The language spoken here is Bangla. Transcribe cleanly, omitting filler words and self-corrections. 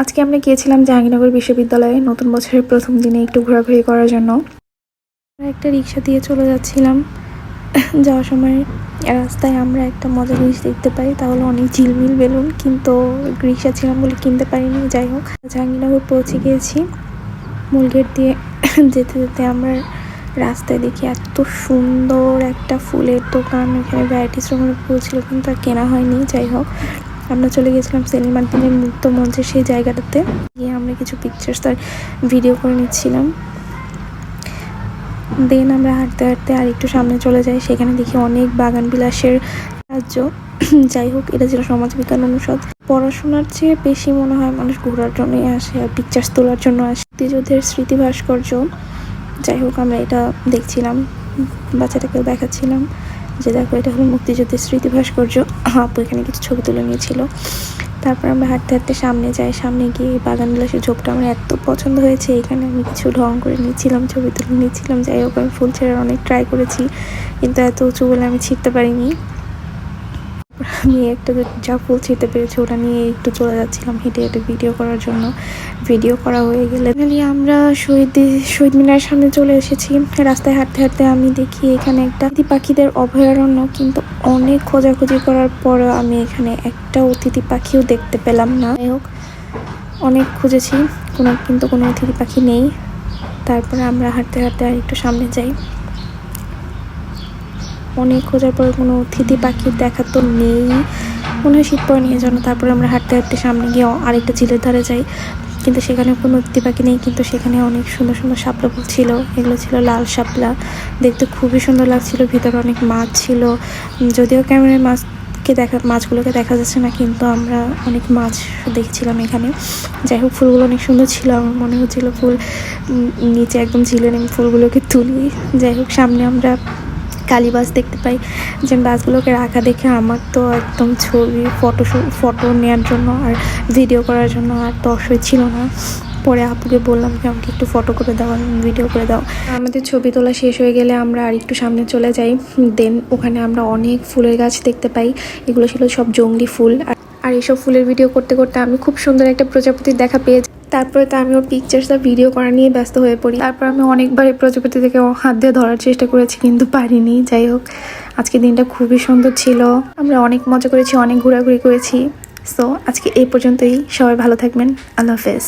আজকে আমরা গিয়েছিলাম জাহাঙ্গীরনগর বিশ্ববিদ্যালয়ে নতুন বছরের প্রথম দিনে একটু ঘোরাঘুরি করার জন্য। একটা রিক্সা দিয়ে চলে যাচ্ছিলাম। যাওয়ার সময় রাস্তায় আমরা একটা মজার জিনিস দেখতে পাই, তাহলে অনেক ঝিলমিল বেলুন, কিন্তু রিক্সা ছিলাম বলে কিনতে পারিনি। যাই হোক, জাহাঙ্গীরনগর পৌঁছে গিয়েছি। মূল গেট দিয়ে যেতে যেতে আমরা রাস্তায় দেখি এত সুন্দর একটা ফুলের দোকান, এখানে ভ্যারাইটিস রকমের ফুল ছিল, কিন্তু আর কেনা হয়নি। যাই হোক, আমরা চলে গেছিলাম সেলিম আদ্দিনের মুক্ত মঞ্চের সেই জায়গাটাতে গিয়ে আমরা কিছু পিকচার্স আর ভিডিও করে নিচ্ছিলাম। দেন আমরা হাঁটতে হাঁটতে আর একটু সামনে চলে যাই, সেখানে দেখি অনেক বাগান বিলাসের রাজ্য। যাই হোক, এটা ছিল সমাজবিজ্ঞান অনুষদ। পড়াশোনার চেয়ে বেশি মনে হয় মানুষ ঘোরার জন্যই আসে আর পিকচার্স তোলার জন্য আসে। মুক্তিযুদ্ধের স্মৃতি ভাস্কর্য। যাই হোক, আমরা এটা দেখছিলাম, বাচ্চাটাকেও দেখাচ্ছিলাম যে দেখো এটা হলো মুক্তিযুদ্ধের স্মৃতি ভাস্কর্য। আপু এখানে কিছু ছবি তুলে নিয়েছিল। তারপর আমরা হাঁটতে হাঁটতে সামনে যাই। সামনে গিয়ে বাগান বিলাসের ঝোপটা আমার এত পছন্দ হয়েছে, এখানে আমি কিছু ঢং করে নিচ্ছিলাম, ছবি তুলে নিচ্ছিলাম। যাই হোক, আমি ফুল ছেড়ার অনেক ট্রাই করেছি, কিন্তু এত উঁচু বলে আমি ছিঁড়তে পারিনি। আমি একটা যা ফুল ছিঁড়তে পেরেছি ওটা নিয়ে একটু চলে যাচ্ছিলাম হেঁটে হেঁটে ভিডিও করার জন্য। ভিডিও করা হয়ে গেলে আমরা শহীদ মিনারের সামনে চলে এসেছি। রাস্তায় হাঁটতে হাঁটতে আমি দেখি এখানে একটা অতিথি পাখিদের অভয়ারণ্য, কিন্তু অনেক খোঁজাখুঁজি করার পরেও আমি এখানে একটা অতিথি পাখিও দেখতে পেলাম না। যাই হোক, অনেক খুঁজেছি, কিন্তু কোনো অতিথি পাখি নেই। তারপরে আমরা হাঁটতে হাঁটতে আর একটু সামনে যাই। অনেক খোঁজার পরে কোনো অতিথি পাখির দেখা তো নেই, মনে হয় শীত পড়ে নিয়ে জন্য। তারপরে আমরা হাঁটতে হাঁটতে সামনে গিয়ে আরেকটা ঝিলের ধারে যাই, কিন্তু সেখানে কোনো অতিথি পাখি নেই, কিন্তু সেখানে অনেক সুন্দর সুন্দর শাপলা ফুল ছিল। এগুলো ছিল লাল শাপলা, দেখতে খুবই সুন্দর লাগছিল। ভিতরে অনেক মাছ ছিল, যদিও ক্যামেরায় মাছগুলোকে দেখা যাচ্ছে না, কিন্তু আমরা অনেক মাছ দেখছিলাম এখানে। যাই হোক, ফুলগুলো অনেক সুন্দর ছিল। আমার মনে হচ্ছিল ফুল নিচে একদম ঝিলে নেমে ফুলগুলোকে তুলি। যাই হোক, সামনে আমরা কালীবাস দেখতে পাই, যে বাসগুলোকে রাখা দেখে আমার তো একদম ছবি ফটো নেওয়ার জন্য আর ভিডিও করার জন্য আর দর্শই ছিল না। পরে আপুকে বললাম যে আমাকে একটু ফটো করে দাও, ভিডিও করে দাও। আমাদের ছবি তোলা শেষ হয়ে গেলে আমরা আর একটু সামনে চলে যাই। দেন ওখানে আমরা অনেক ফুলের গাছ দেখতে পাই, এগুলো ছিল সব জংলি ফুল। আর এইসব ফুলের ভিডিও করতে করতে আমি খুব সুন্দর একটা প্রজাপতির দেখা পেয়েছি। তারপরে তো আমি ওর পিকচার্স আর ভিডিও করা নিয়ে ব্যস্ত হয়ে পড়ি। তারপর আমি অনেকবার এই প্রজাপতি থেকে হাত দিয়ে ধরার চেষ্টা করেছি, কিন্তু পারিনি। যাই হোক, আজকে দিনটা খুবই সুন্দর ছিল, আমরা অনেক মজা করেছি, অনেক ঘোরাঘুরি করেছি। সো আজকে এই পর্যন্তই, সবাই ভালো থাকবেন, আল্লাহ হাফেজ।